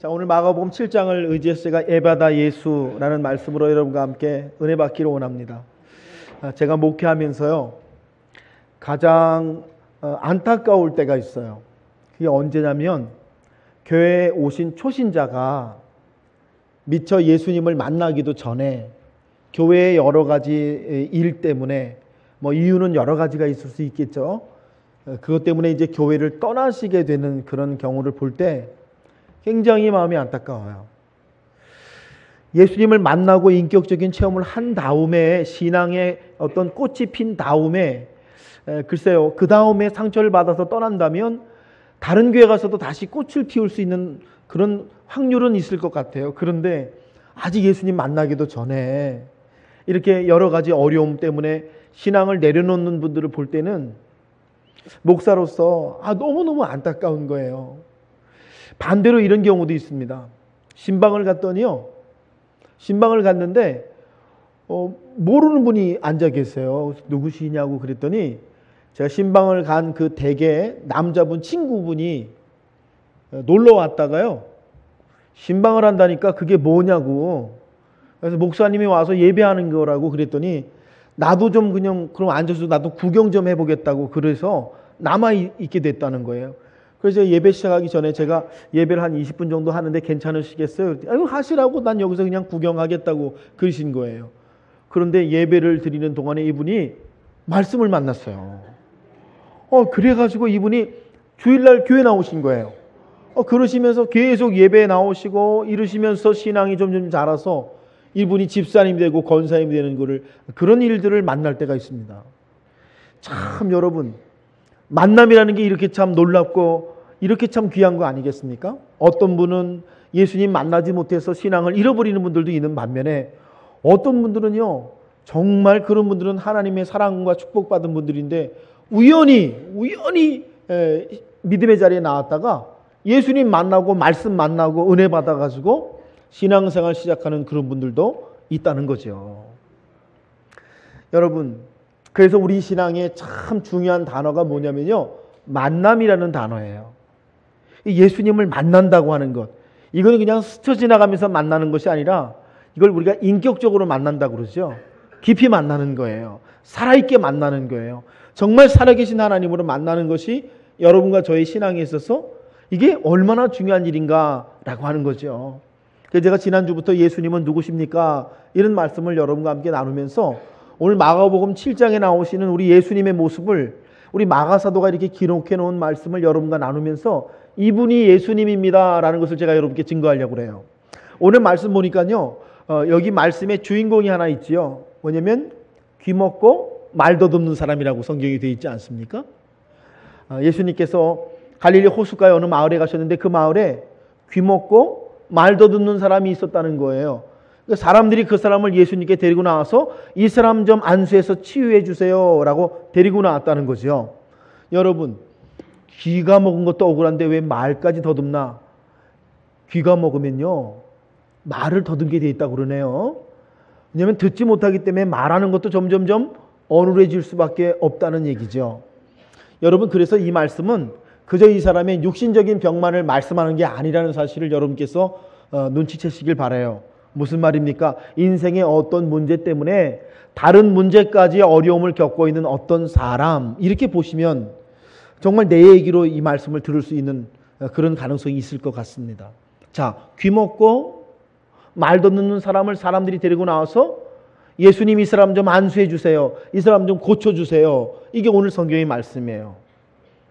자, 오늘 마가복음 7장을 의지해서 제가 에바다 예수라는 말씀으로 여러분과 함께 은혜 받기를 원합니다. 제가 목회하면서요, 가장 안타까울 때가 있어요. 그게 언제냐면 교회에 오신 초신자가 미처 예수님을 만나기도 전에 교회의 여러 가지 일 때문에, 이유는 여러 가지가 있을 수 있겠죠. 그것 때문에 이제 교회를 떠나시게 되는 그런 경우를 볼 때 굉장히 마음이 안타까워요. 예수님을 만나고 인격적인 체험을 한 다음에, 신앙의 어떤 꽃이 핀 다음에, 글쎄요, 그 다음에 상처를 받아서 떠난다면 다른 교회 가서도 다시 꽃을 피울 수 있는 그런 확률은 있을 것 같아요. 그런데 아직 예수님 만나기도 전에 이렇게 여러 가지 어려움 때문에 신앙을 내려놓는 분들을 볼 때는 목사로서 너무너무 안타까운 거예요. 반대로 이런 경우도 있습니다. 신방을 갔더니요, 신방을 갔는데 모르는 분이 앉아 계세요. 누구시냐고 그랬더니 제가 신방을 간 그 댁에 남자분 친구분이 놀러 왔다가요, 신방을 한다니까 그게 뭐냐고. 그래서 목사님이 와서 예배하는 거라고 그랬더니 나도 좀 그냥 그럼 앉아서 나도 구경 좀 해보겠다고, 그래서 남아 있게 됐다는 거예요. 그래서 예배 시작하기 전에 제가 예배를 한 20분 정도 하는데 괜찮으시겠어요? 아유, 하시라고, 난 여기서 그냥 구경하겠다고 그러신 거예요. 그런데 예배를 드리는 동안에 이분이 말씀을 만났어요. 그래가지고 이분이 주일날 교회 나오신 거예요. 그러시면서 계속 예배에 나오시고 이러시면서 신앙이 점점 자라서 이분이 집사님이 되고 권사님이 되는 그런 일들을 만날 때가 있습니다. 참 여러분, 만남이라는 게 이렇게 참 놀랍고 이렇게 참 귀한 거 아니겠습니까? 어떤 분은 예수님 만나지 못해서 신앙을 잃어버리는 분들도 있는 반면에 어떤 분들은요, 정말 그런 분들은 하나님의 사랑과 축복받은 분들인데 우연히 믿음의 자리에 나왔다가 예수님 만나고 말씀 만나고 은혜 받아가지고 신앙생활 시작하는 그런 분들도 있다는 거죠. 여러분, 그래서 우리 신앙에 참 중요한 단어가 뭐냐면요, 만남이라는 단어예요. 예수님을 만난다고 하는 것, 이거는 그냥 스쳐 지나가면서 만나는 것이 아니라 이걸 우리가 인격적으로 만난다고 그러죠. 깊이 만나는 거예요. 살아있게 만나는 거예요. 정말 살아계신 하나님으로 만나는 것이 여러분과 저의 신앙에 있어서 이게 얼마나 중요한 일인가라고 하는 거죠. 그래서 제가 지난주부터 예수님은 누구십니까? 이런 말씀을 여러분과 함께 나누면서 오늘 마가복음 7장에 나오시는 우리 예수님의 모습을 우리 마가사도가 이렇게 기록해 놓은 말씀을 여러분과 나누면서 이분이 예수님입니다라는 것을 제가 여러분께 증거하려고 그래요. 오늘 말씀 보니까요, 여기 말씀에 주인공이 하나 있지요. 뭐냐면 귀먹고 말 더듬는 사람이라고 성경이 되어 있지 않습니까? 예수님께서 갈릴리 호숫가에 어느 마을에 가셨는데 그 마을에 귀먹고 말 더듬는 사람이 있었다는 거예요. 사람들이 그 사람을 예수님께 데리고 나와서 이 사람 좀 안수해서 치유해 주세요 라고 데리고 나왔다는 거죠. 여러분, 귀가 먹은 것도 억울한데 왜 말까지 더듬나? 귀가 먹으면요, 말을 더듬게 돼 있다고 그러네요. 왜냐하면 듣지 못하기 때문에 말하는 것도 점점점 어눌해질 수밖에 없다는 얘기죠. 여러분, 그래서 이 말씀은 그저 이 사람의 육신적인 병만을 말씀하는 게 아니라는 사실을 여러분께서 눈치채시길 바라요. 무슨 말입니까? 인생의 어떤 문제 때문에 다른 문제까지 어려움을 겪고 있는 어떤 사람, 이렇게 보시면 정말 내 얘기로 이 말씀을 들을 수 있는 그런 가능성이 있을 것 같습니다. 자, 귀먹고 말 듣는 사람을 사람들이 데리고 나와서 예수님 이 사람 좀 안수해 주세요, 이 사람 좀 고쳐주세요, 이게 오늘 성경의 말씀이에요.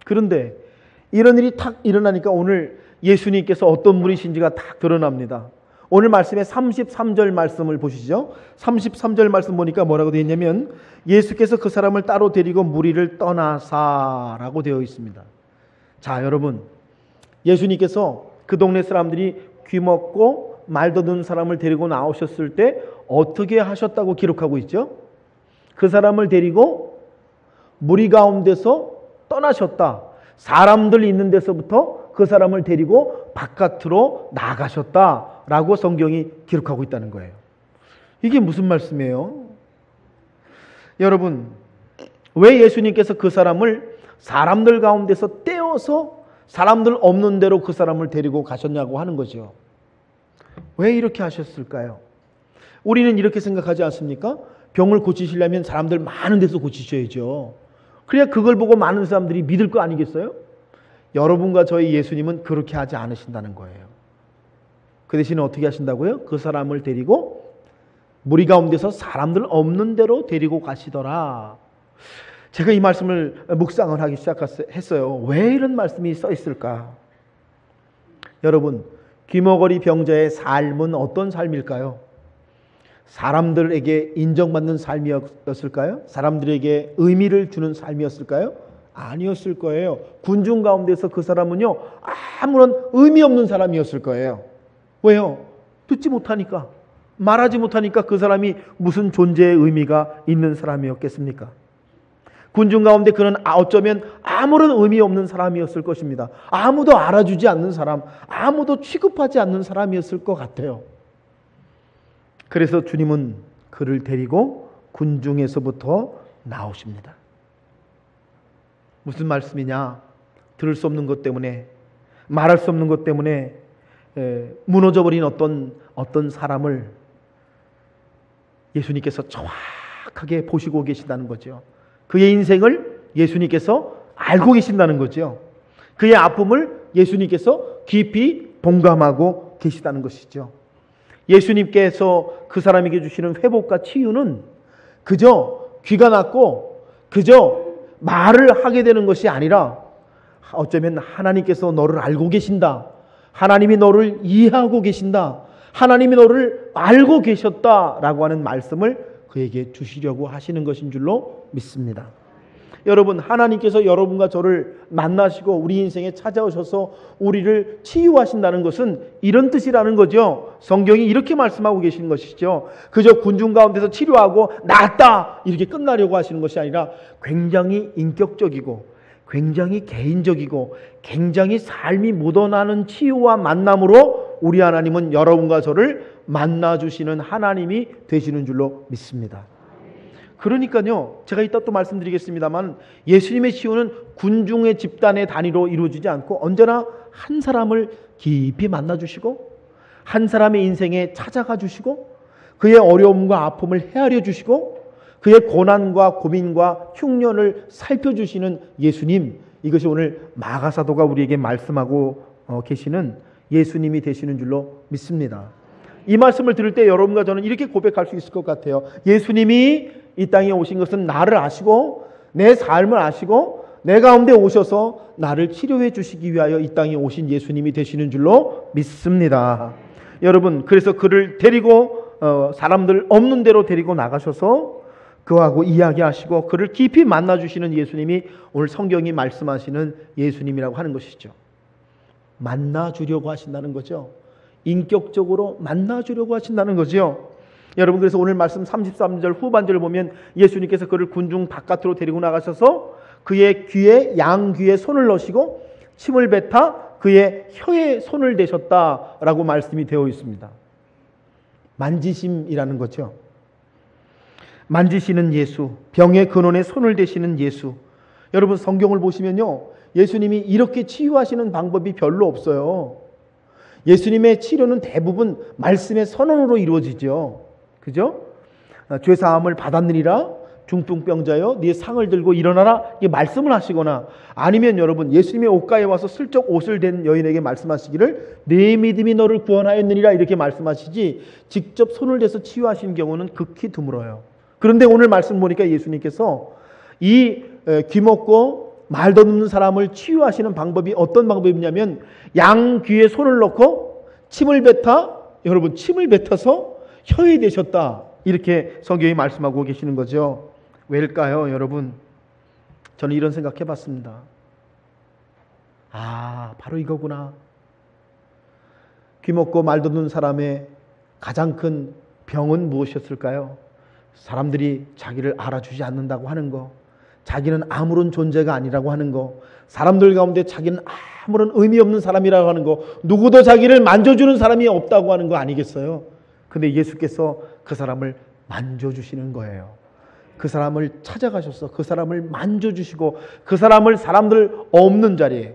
그런데 이런 일이 탁 일어나니까 오늘 예수님께서 어떤 분이신지가 딱 드러납니다. 오늘 말씀의 33절 말씀을 보시죠. 33절 말씀 보니까 뭐라고 되어 있냐면 예수께서 그 사람을 따로 데리고 무리를 떠나사라고 되어 있습니다. 자, 여러분, 예수님께서 그 동네 사람들이 귀먹고 말 더듬는 사람을 데리고 나오셨을 때 어떻게 하셨다고 기록하고 있죠? 그 사람을 데리고 무리 가운데서 떠나셨다. 사람들 있는 데서부터 그 사람을 데리고 바깥으로 나가셨다라고 성경이 기록하고 있다는 거예요. 이게 무슨 말씀이에요? 여러분, 왜 예수님께서 그 사람을 사람들 가운데서 떼어서 사람들 없는 데로 그 사람을 데리고 가셨냐고 하는 거죠. 왜 이렇게 하셨을까요? 우리는 이렇게 생각하지 않습니까? 병을 고치시려면 사람들 많은 데서 고치셔야죠. 그래야 그걸 보고 많은 사람들이 믿을 거 아니겠어요? 여러분과 저희 예수님은 그렇게 하지 않으신다는 거예요. 그 대신에 어떻게 하신다고요? 그 사람을 데리고 무리 가운데서 사람들 없는 데로 데리고 가시더라. 제가 이 말씀을 묵상을 하기 시작했어요. 왜 이런 말씀이 써 있을까? 여러분, 귀머거리 병자의 삶은 어떤 삶일까요? 사람들에게 인정받는 삶이었을까요? 사람들에게 의미를 주는 삶이었을까요? 아니었을 거예요. 군중 가운데서 그 사람은요, 아무런 의미 없는 사람이었을 거예요. 왜요? 듣지 못하니까, 말하지 못하니까 그 사람이 무슨 존재의 의미가 있는 사람이었겠습니까? 군중 가운데 그는 어쩌면 아무런 의미 없는 사람이었을 것입니다. 아무도 알아주지 않는 사람, 아무도 취급하지 않는 사람이었을 것 같아요. 그래서 주님은 그를 데리고 군중에서부터 나오십니다. 무슨 말씀이냐? 들을 수 없는 것 때문에, 말할 수 없는 것 때문에 무너져버린 어떤 사람을 예수님께서 정확하게 보시고 계신다는 거죠. 그의 인생을 예수님께서 알고 계신다는 거죠. 그의 아픔을 예수님께서 깊이 동감하고 계시다는 것이죠. 예수님께서 그 사람에게 주시는 회복과 치유는 그저 귀가 났고 그저 말을 하게 되는 것이 아니라 어쩌면 하나님께서 너를 알고 계신다. 하나님이 너를 이해하고 계신다. 하나님이 너를 알고 계셨다라고 하는 말씀을 그에게 주시려고 하시는 것인 줄로 믿습니다. 여러분, 하나님께서 여러분과 저를 만나시고 우리 인생에 찾아오셔서 우리를 치유하신다는 것은 이런 뜻이라는 거죠. 성경이 이렇게 말씀하고 계시는 것이죠. 그저 군중 가운데서 치료하고 낫다 이렇게 끝나려고 하시는 것이 아니라 굉장히 인격적이고 굉장히 개인적이고 굉장히 삶이 묻어나는 치유와 만남으로 우리 하나님은 여러분과 저를 만나주시는 하나님이 되시는 줄로 믿습니다. 그러니까요, 제가 이따 또 말씀드리겠습니다만 예수님의 치유는 군중의 집단의 단위로 이루어지지 않고 언제나 한 사람을 깊이 만나주시고 한 사람의 인생에 찾아가 주시고 그의 어려움과 아픔을 헤아려 주시고 그의 고난과 고민과 흉년을 살펴주시는 예수님, 이것이 오늘 마가사도가 우리에게 말씀하고 계시는 예수님이 되시는 줄로 믿습니다. 이 말씀을 들을 때 여러분과 저는 이렇게 고백할 수 있을 것 같아요. 예수님이 이 땅에 오신 것은 나를 아시고 내 삶을 아시고 내 가운데 오셔서 나를 치료해 주시기 위하여 이 땅에 오신 예수님이 되시는 줄로 믿습니다. 여러분, 그래서 그를 데리고 사람들 없는 데로 데리고 나가셔서 그하고 이야기하시고 그를 깊이 만나주시는 예수님이 오늘 성경이 말씀하시는 예수님이라고 하는 것이죠. 만나주려고 하신다는 거죠. 인격적으로 만나주려고 하신다는 거죠. 여러분, 그래서 오늘 말씀 33절 후반절을 보면 예수님께서 그를 군중 바깥으로 데리고 나가셔서 그의 귀에 양귀에 손을 넣으시고 침을 뱉어 그의 혀에 손을 대셨다라고 말씀이 되어 있습니다. 만지심이라는 거죠. 만지시는 예수, 병의 근원에 손을 대시는 예수. 여러분, 성경을 보시면요, 예수님이 이렇게 치유하시는 방법이 별로 없어요. 예수님의 치료는 대부분 말씀의 선언으로 이루어지죠. 그죠? 죄사함을 받았느니라 중풍병자여 네 상을 들고 일어나라, 이 말씀을 하시거나 아니면 여러분 예수님의 옷가에 와서 슬쩍 옷을 댄 여인에게 말씀하시기를 네 믿음이 너를 구원하였느니라 이렇게 말씀하시지 직접 손을 대서 치유하시는 경우는 극히 드물어요. 그런데 오늘 말씀 보니까 예수님께서 이 귀먹고 말도 없는 사람을 치유하시는 방법이 어떤 방법이냐면 양 귀에 손을 넣고 침을 뱉어, 여러분 침을 뱉어서 혀에 대셨다, 이렇게 성경이 말씀하고 계시는 거죠. 왜일까요, 여러분? 저는 이런 생각 해봤습니다. 바로 이거구나. 귀먹고 말도 없는 사람의 가장 큰 병은 무엇이었을까요? 사람들이 자기를 알아주지 않는다고 하는 거, 자기는 아무런 존재가 아니라고 하는 거, 사람들 가운데 자기는 아무런 의미 없는 사람이라고 하는 거, 누구도 자기를 만져주는 사람이 없다고 하는 거 아니겠어요? 근데 예수께서 그 사람을 만져주시는 거예요. 그 사람을 찾아가셔서 그 사람을 만져주시고 그 사람을 사람들 없는 자리에,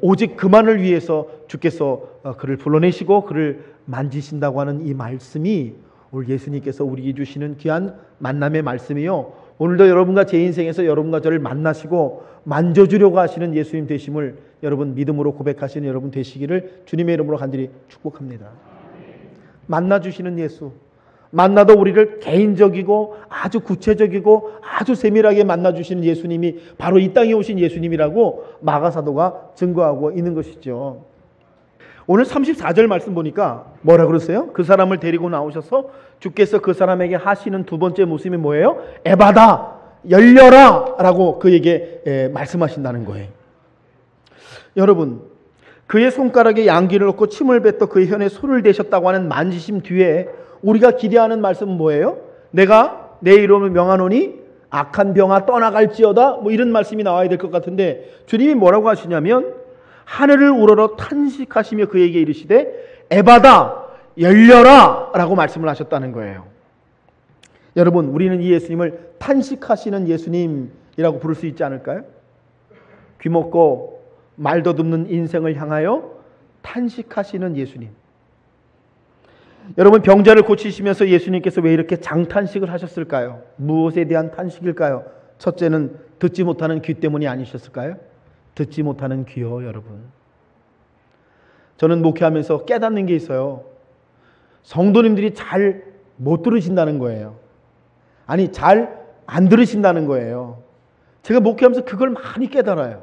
오직 그만을 위해서 주께서 그를 불러내시고 그를 만지신다고 하는 이 말씀이 오늘 예수님께서 우리에게 주시는 귀한 만남의 말씀이요, 오늘도 여러분과 제 인생에서 여러분과 저를 만나시고 만져주려고 하시는 예수님 되심을 여러분 믿음으로 고백하시는 여러분 되시기를 주님의 이름으로 간절히 축복합니다. 만나주시는 예수, 만나도 우리를 개인적이고 아주 구체적이고 아주 세밀하게 만나주시는 예수님이 바로 이 땅에 오신 예수님이라고 마가사도가 증거하고 있는 것이죠. 오늘 34절 말씀 보니까 뭐라 그러세요? 그 사람을 데리고 나오셔서 주께서 그 사람에게 하시는 두 번째 모습이 뭐예요? 에바다, 열려라 라고 그에게 말씀하신다는 거예요. 여러분, 그의 손가락에 양기를 넣고 침을 뱉어 그의 혀에 손을 대셨다고 하는 만지심 뒤에 우리가 기대하는 말씀은 뭐예요? 내가 내 이름을 명하노니 악한 병아 떠나갈지어다, 뭐 이런 말씀이 나와야 될 것 같은데 주님이 뭐라고 하시냐면 하늘을 우러러 탄식하시며 그에게 이르시되 에바다, 열려라 라고 말씀을 하셨다는 거예요. 여러분, 우리는 이 예수님을 탄식하시는 예수님이라고 부를 수 있지 않을까요? 귀먹고 말 더듬는 인생을 향하여 탄식하시는 예수님. 여러분, 병자를 고치시면서 예수님께서 왜 이렇게 장탄식을 하셨을까요? 무엇에 대한 탄식일까요? 첫째는 듣지 못하는 귀 때문이 아니셨을까요? 듣지 못하는 귀요, 여러분. 저는 목회하면서 깨닫는 게 있어요. 성도님들이 잘 못 들으신다는 거예요. 아니, 잘 안 들으신다는 거예요. 제가 목회하면서 그걸 많이 깨달아요.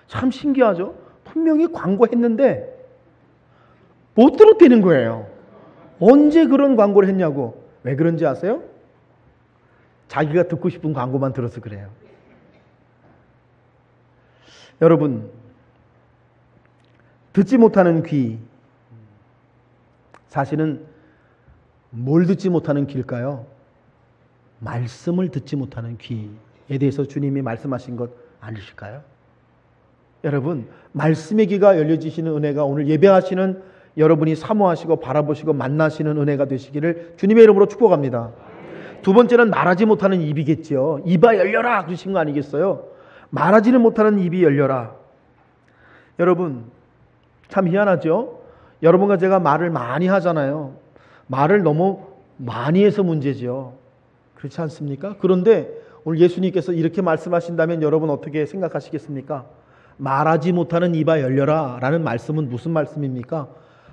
참 신기하죠? 분명히 광고했는데 못 들었다는 거예요. 언제 그런 광고를 했냐고. 왜 그런지 아세요? 자기가 듣고 싶은 광고만 들어서 그래요. 여러분, 듣지 못하는 귀, 사실은 뭘 듣지 못하는 귀일까요? 말씀을 듣지 못하는 귀에 대해서 주님이 말씀하신 것 아니실까요? 여러분, 말씀의 귀가 열려지시는 은혜가 오늘 예배하시는 여러분이 사모하시고 바라보시고 만나시는 은혜가 되시기를 주님의 이름으로 축복합니다. 두 번째는 말하지 못하는 입이겠죠. 입아 열려라 그러신 거 아니겠어요? 말하지는 못하는 입이 열려라. 여러분, 참 희한하죠? 여러분과 제가 말을 많이 하잖아요. 말을 너무 많이 해서 문제죠. 그렇지 않습니까? 그런데 오늘 예수님께서 이렇게 말씀하신다면 여러분 어떻게 생각하시겠습니까? 말하지 못하는 입아 열려라 라는 말씀은 무슨 말씀입니까?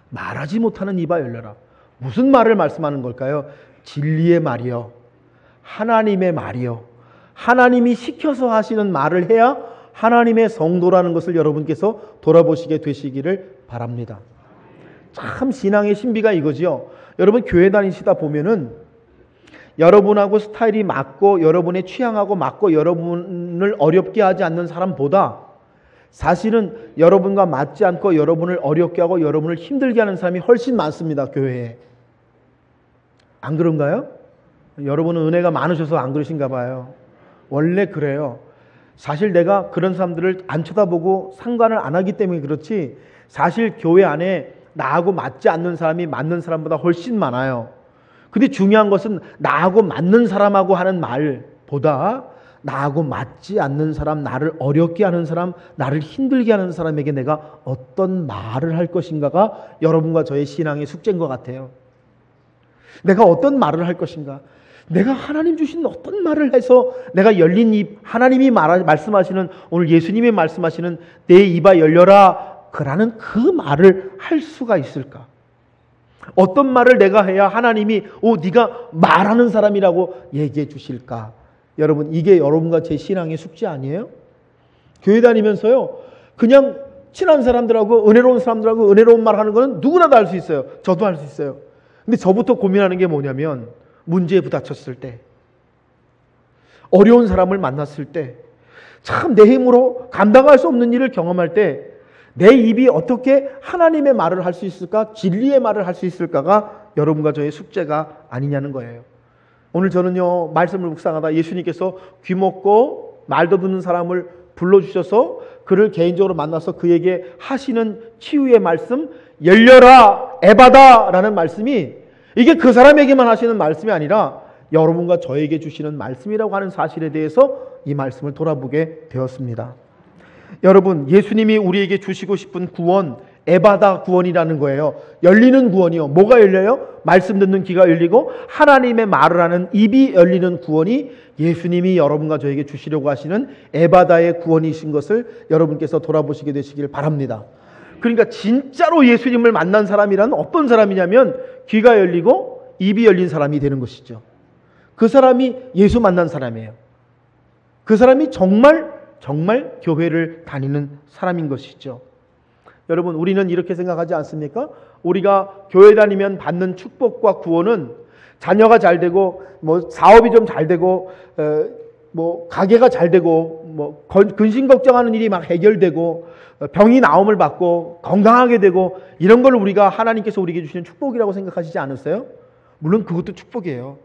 말하지 못하는 입아 열려라. 무슨 말을 말씀하는 걸까요? 진리의 말이요, 하나님의 말이요, 하나님이 시켜서 하시는 말을 해야 하나님의 성도라는 것을 여러분께서 돌아보시게 되시기를 바랍니다. 참 신앙의 신비가 이거지요. 여러분, 교회 다니시다 보면은 여러분하고 스타일이 맞고 여러분의 취향하고 맞고 여러분을 어렵게 하지 않는 사람보다 사실은 여러분과 맞지 않고 여러분을 어렵게 하고 여러분을 힘들게 하는 사람이 훨씬 많습니다, 교회에. 안 그런가요? 여러분은 은혜가 많으셔서 안 그러신가 봐요. 원래 그래요. 사실 내가 그런 사람들을 안 쳐다보고 상관을 안 하기 때문에 그렇지, 사실 교회 안에 나하고 맞지 않는 사람이 맞는 사람보다 훨씬 많아요. 근데 중요한 것은 나하고 맞는 사람하고 하는 말보다 나하고 맞지 않는 사람, 나를 어렵게 하는 사람, 나를 힘들게 하는 사람에게 내가 어떤 말을 할 것인가가 여러분과 저의 신앙의 숙제인 것 같아요. 내가 어떤 말을 할 것인가, 내가 하나님 주신 어떤 말을 해서 내가 열린 입, 하나님이 말씀하시는, 오늘 예수님이 말씀하시는 내 입아 열려라 그라는 그 말을 할 수가 있을까? 어떤 말을 내가 해야 하나님이 네가 말하는 사람이라고 얘기해 주실까? 여러분, 이게 여러분과 제 신앙의 숙제 아니에요? 교회 다니면서요, 그냥 친한 사람들하고 은혜로운 사람들하고 은혜로운 말 하는 거는 누구나 다 할 수 있어요. 저도 할 수 있어요. 근데 저부터 고민하는 게 뭐냐면, 문제에 부닥쳤을 때, 어려운 사람을 만났을 때, 참 내 힘으로 감당할 수 없는 일을 경험할 때 내 입이 어떻게 하나님의 말을 할 수 있을까, 진리의 말을 할 수 있을까가 여러분과 저의 숙제가 아니냐는 거예요. 오늘 저는요, 말씀을 묵상하다 예수님께서 귀먹고 말도 듣는 사람을 불러주셔서 그를 개인적으로 만나서 그에게 하시는 치유의 말씀, 열려라 에바다 라는 말씀이, 이게 그 사람에게만 하시는 말씀이 아니라 여러분과 저에게 주시는 말씀이라고 하는 사실에 대해서 이 말씀을 돌아보게 되었습니다. 여러분, 예수님이 우리에게 주시고 싶은 구원, 에바다 구원이라는 거예요. 열리는 구원이요. 뭐가 열려요? 말씀 듣는 귀가 열리고 하나님의 말을 하는 입이 열리는 구원이 예수님이 여러분과 저에게 주시려고 하시는 에바다의 구원이신 것을 여러분께서 돌아보시게 되시길 바랍니다. 그러니까 진짜로 예수님을 만난 사람이란 어떤 사람이냐면 귀가 열리고 입이 열린 사람이 되는 것이죠. 그 사람이 예수 만난 사람이에요. 그 사람이 정말 교회를 다니는 사람인 것이죠. 여러분, 우리는 이렇게 생각하지 않습니까? 우리가 교회 다니면 받는 축복과 구원은 자녀가 잘 되고, 사업이 좀 잘 되고, 가게가 잘 되고, 근심 걱정하는 일이 막 해결되고, 병이 나음을 받고, 건강하게 되고, 이런 걸 우리가 하나님께서 우리에게 주시는 축복이라고 생각하시지 않으세요? 물론 그것도 축복이에요.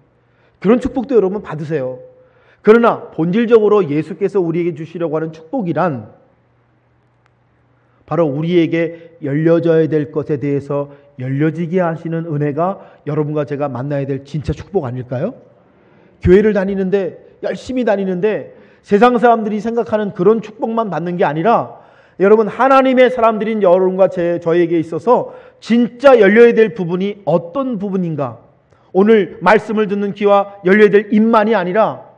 그런 축복도 여러분 받으세요. 그러나 본질적으로 예수께서 우리에게 주시려고 하는 축복이란 바로 우리에게 열려져야 될 것에 대해서 열려지게 하시는 은혜가 여러분과 제가 만나야 될 진짜 축복 아닐까요? 교회를 다니는데, 열심히 다니는데 세상 사람들이 생각하는 그런 축복만 받는 게 아니라 여러분, 하나님의 사람들인 여러분과 저에게 있어서 진짜 열려야 될 부분이 어떤 부분인가? 오늘 말씀을 듣는 귀와 열려야 될 입만이 아니라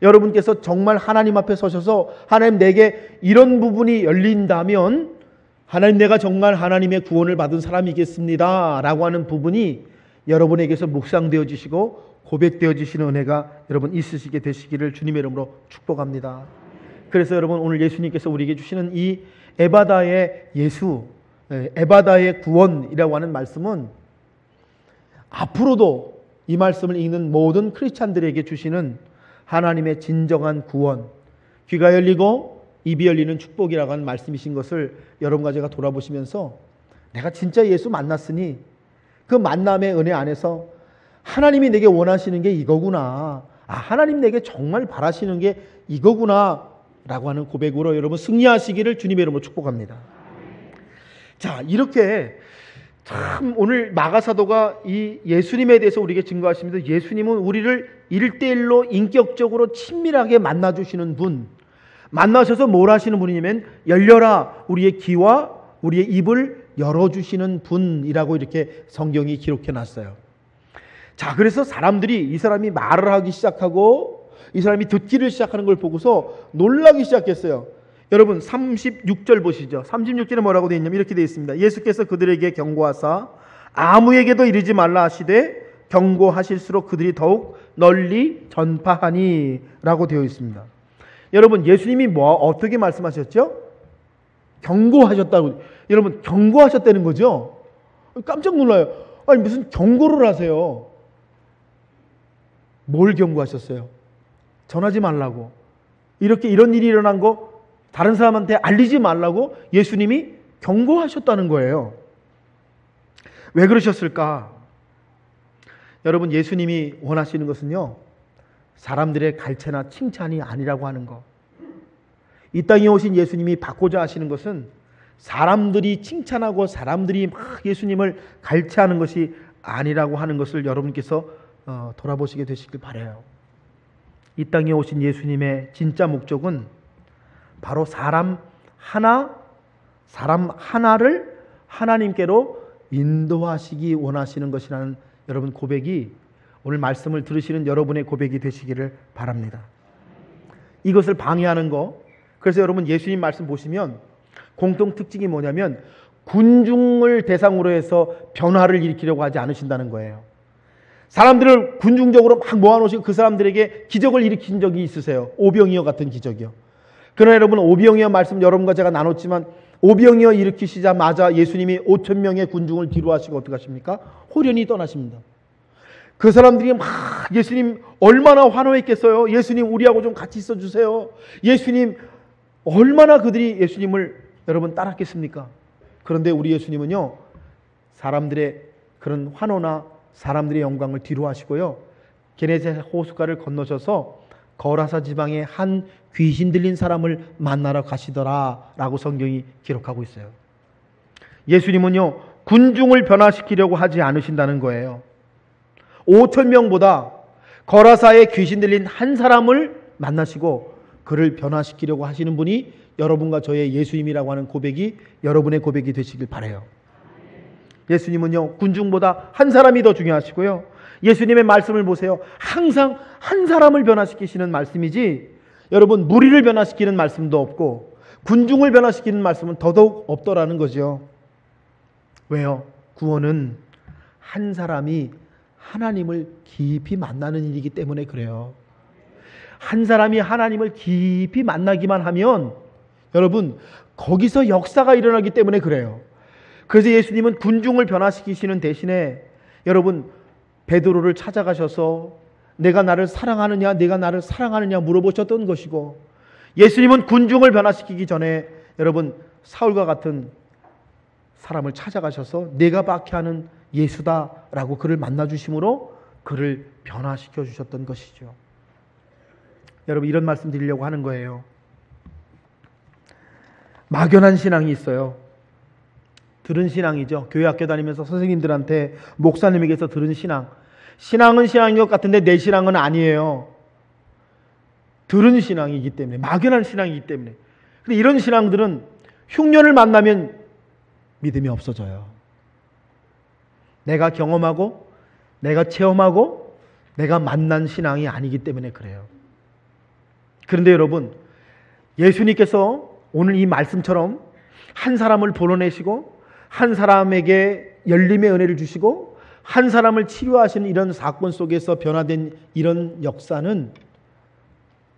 여러분께서 정말 하나님 앞에 서셔서 하나님, 내게 이런 부분이 열린다면 하나님, 내가 정말 하나님의 구원을 받은 사람이겠습니다 라고 하는 부분이 여러분에게서 묵상되어 주시고 고백되어 주시는 은혜가 여러분 있으시게 되시기를 주님의 이름으로 축복합니다. 그래서 여러분, 오늘 예수님께서 우리에게 주시는 이 에바다의 예수, 에바다의 구원이라고 하는 말씀은 앞으로도 이 말씀을 읽는 모든 크리스찬들에게 주시는 하나님의 진정한 구원, 귀가 열리고 입이 열리는 축복이라고 하는 말씀이신 것을 여러분과 제가 돌아보시면서 내가 진짜 예수 만났으니 그 만남의 은혜 안에서 하나님이 내게 원하시는 게 이거구나, 하나님 내게 정말 바라시는 게 이거구나 라고 하는 고백으로 여러분 승리하시기를 주님의 이름으로 축복합니다. 자, 이렇게 참 오늘 마가사도가 이 예수님에 대해서 우리에게 증거하십니다. 예수님은 우리를 1대1로 인격적으로 친밀하게 만나주시는 분, 만나셔서 뭘 하시는 분이냐면 열려라, 우리의 귀와 우리의 입을 열어주시는 분이라고 이렇게 성경이 기록해 놨어요. 자, 그래서 사람들이 이 사람이 말을 하기 시작하고 이 사람이 듣기를 시작하는 걸 보고서 놀라기 시작했어요. 여러분 36절 보시죠. 36절에 뭐라고 되어 있냐면 이렇게 되어 있습니다. 예수께서 그들에게 경고하사 아무에게도 이르지 말라 하시되 경고하실수록 그들이 더욱 널리 전파하니 라고 되어 있습니다. 여러분, 예수님이 어떻게 말씀하셨죠? 경고하셨다고. 여러분, 경고하셨다는 거죠? 깜짝 놀라요. 아니, 무슨 경고를 하세요? 뭘 경고하셨어요? 전하지 말라고. 이런 일이 일어난 거 다른 사람한테 알리지 말라고 예수님이 경고하셨다는 거예요. 왜 그러셨을까? 여러분, 예수님이 원하시는 것은요, 사람들의 갈채나 칭찬이 아니라고 하는 거. 이 땅에 오신 예수님이 받고자 하시는 것은 사람들이 칭찬하고 사람들이 막 예수님을 갈채하는 것이 아니라고 하는 것을 여러분께서 돌아보시게 되시길 바라요. 이 땅에 오신 예수님의 진짜 목적은 바로 사람 하나를 하나님께로 인도하시기 원하시는 것이라는 여러분 고백이 오늘 말씀을 들으시는 여러분의 고백이 되시기를 바랍니다. 이것을 방해하는 거, 그래서 여러분 예수님 말씀 보시면 공통 특징이 뭐냐면 군중을 대상으로 해서 변화를 일으키려고 하지 않으신다는 거예요. 사람들을 군중적으로 막 모아놓으시고 그 사람들에게 기적을 일으킨 적이 있으세요? 오병이어 같은 기적이요. 그러나 여러분, 오병이어 말씀 여러분과 제가 나눴지만 오병이어 일으키시자마자 예수님이 5,000명의 군중을 뒤로 하시고 어떻게 하십니까? 홀연히 떠나십니다. 그 사람들이 막 예수님 얼마나 환호했겠어요. 예수님 우리하고 좀 같이 있어 주세요. 예수님 얼마나 그들이 예수님을 여러분 따랐겠습니까? 그런데 우리 예수님은요, 사람들의 그런 환호나 사람들의 영광을 뒤로 하시고요, 게네사렛 호숫가를 건너셔서 거라사 지방의 한 귀신 들린 사람을 만나러 가시더라 라고 성경이 기록하고 있어요. 예수님은요, 군중을 변화시키려고 하지 않으신다는 거예요. 5,000명보다 거라사에 귀신 들린 한 사람을 만나시고 그를 변화시키려고 하시는 분이 여러분과 저의 예수님이라고 하는 고백이 여러분의 고백이 되시길 바라요. 예수님은요, 군중보다 한 사람이 더 중요하시고요. 예수님의 말씀을 보세요. 항상 한 사람을 변화시키시는 말씀이지 여러분 무리를 변화시키는 말씀도 없고 군중을 변화시키는 말씀은 더더욱 없더라는 거죠. 왜요? 구원은 한 사람이 하나님을 깊이 만나는 일이기 때문에 그래요. 한 사람이 하나님을 깊이 만나기만 하면 여러분 거기서 역사가 일어나기 때문에 그래요. 그래서 예수님은 군중을 변화시키시는 대신에 여러분 베드로를 찾아가셔서 내가 나를 사랑하느냐 내가 나를 사랑하느냐 물어보셨던 것이고, 예수님은 군중을 변화시키기 전에 여러분 사울과 같은 사람을 찾아가셔서 내가 박해하는 예수다라고 그를 만나주심으로 그를 변화시켜 주셨던 것이죠. 여러분 이런 말씀 드리려고 하는 거예요. 막연한 신앙이 있어요. 들은 신앙이죠. 교회 학교 다니면서 선생님들한테 목사님에게서 들은 신앙. 신앙은 신앙인 것 같은데 내 신앙은 아니에요. 들은 신앙이기 때문에, 막연한 신앙이기 때문에. 근데 이런 신앙들은 흉년을 만나면 믿음이 없어져요. 내가 경험하고 내가 체험하고 내가 만난 신앙이 아니기 때문에 그래요. 그런데 여러분 예수님께서 오늘 이 말씀처럼 한 사람을 불러내시고 한 사람에게 열림의 은혜를 주시고 한 사람을 치료하시는 이런 사건 속에서 변화된 이런 역사는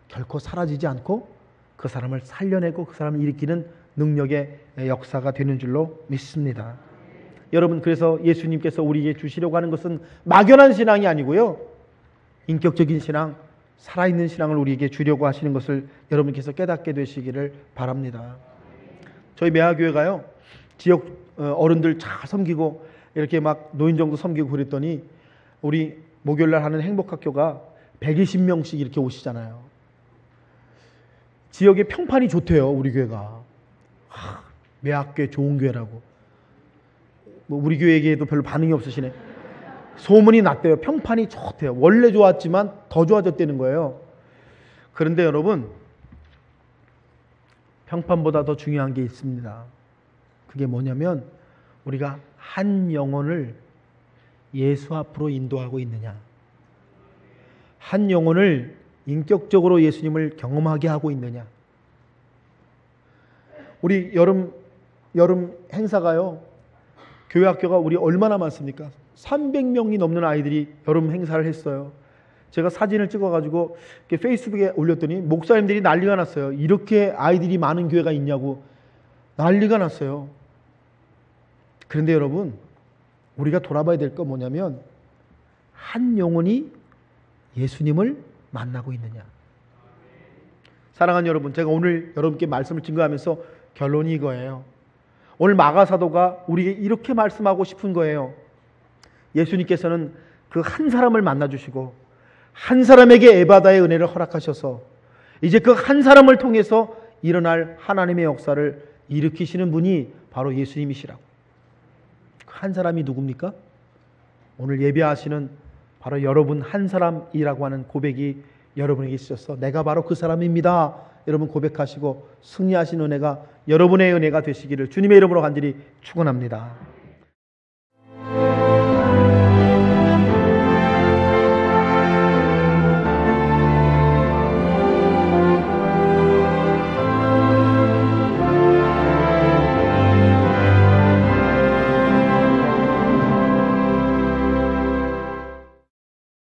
결코 사라지지 않고 그 사람을 살려내고 그 사람을 일으키는 능력의 역사가 되는 줄로 믿습니다. 여러분 그래서 예수님께서 우리에게 주시려고 하는 것은 막연한 신앙이 아니고요, 인격적인 신앙, 살아있는 신앙을 우리에게 주려고 하시는 것을 여러분께서 깨닫게 되시기를 바랍니다. 저희 매화교회가요 지역 어른들 잘 섬기고 이렇게 막 노인정도 섬기고 그랬더니 우리 목요일날 하는 행복학교가 120명씩 이렇게 오시잖아요. 지역의 평판이 좋대요. 우리 교회가 매학교회 좋은 교회라고. 뭐 우리 교회에게도 별로 반응이 없으시네. 소문이 났대요. 평판이 좋대요. 원래 좋았지만 더 좋아졌다는 거예요. 그런데 여러분 평판보다 더 중요한 게 있습니다. 그게 뭐냐면 우리가 한 영혼을 예수 앞으로 인도하고 있느냐, 한 영혼을 인격적으로 예수님을 경험하게 하고 있느냐. 우리 여름 행사가요, 교회 학교가 우리 얼마나 많습니까? 300명이 넘는 아이들이 여름 행사를 했어요. 제가 사진을 찍어가지고 페이스북에 올렸더니 목사님들이 난리가 났어요. 이렇게 아이들이 많은 교회가 있냐고 난리가 났어요. 그런데 여러분 우리가 돌아봐야 될 건 뭐냐면 한 영혼이 예수님을 만나고 있느냐. 사랑하는 여러분, 제가 오늘 여러분께 말씀을 증거하면서 결론이 이거예요. 오늘 마가사도가 우리에게 이렇게 말씀하고 싶은 거예요. 예수님께서는 그 한 사람을 만나주시고 한 사람에게 에바다의 은혜를 허락하셔서 이제 그 한 사람을 통해서 일어날 하나님의 역사를 일으키시는 분이 바로 예수님이시라고. 한 사람이 누굽니까? 오늘 예배하시는 바로 여러분 한 사람이라고 하는 고백이 여러분에게 있어서 내가 바로 그 사람입니다. 여러분 고백하시고 승리하신 은혜가 여러분의 은혜가 되시기를 주님의 이름으로 간절히 축원합니다.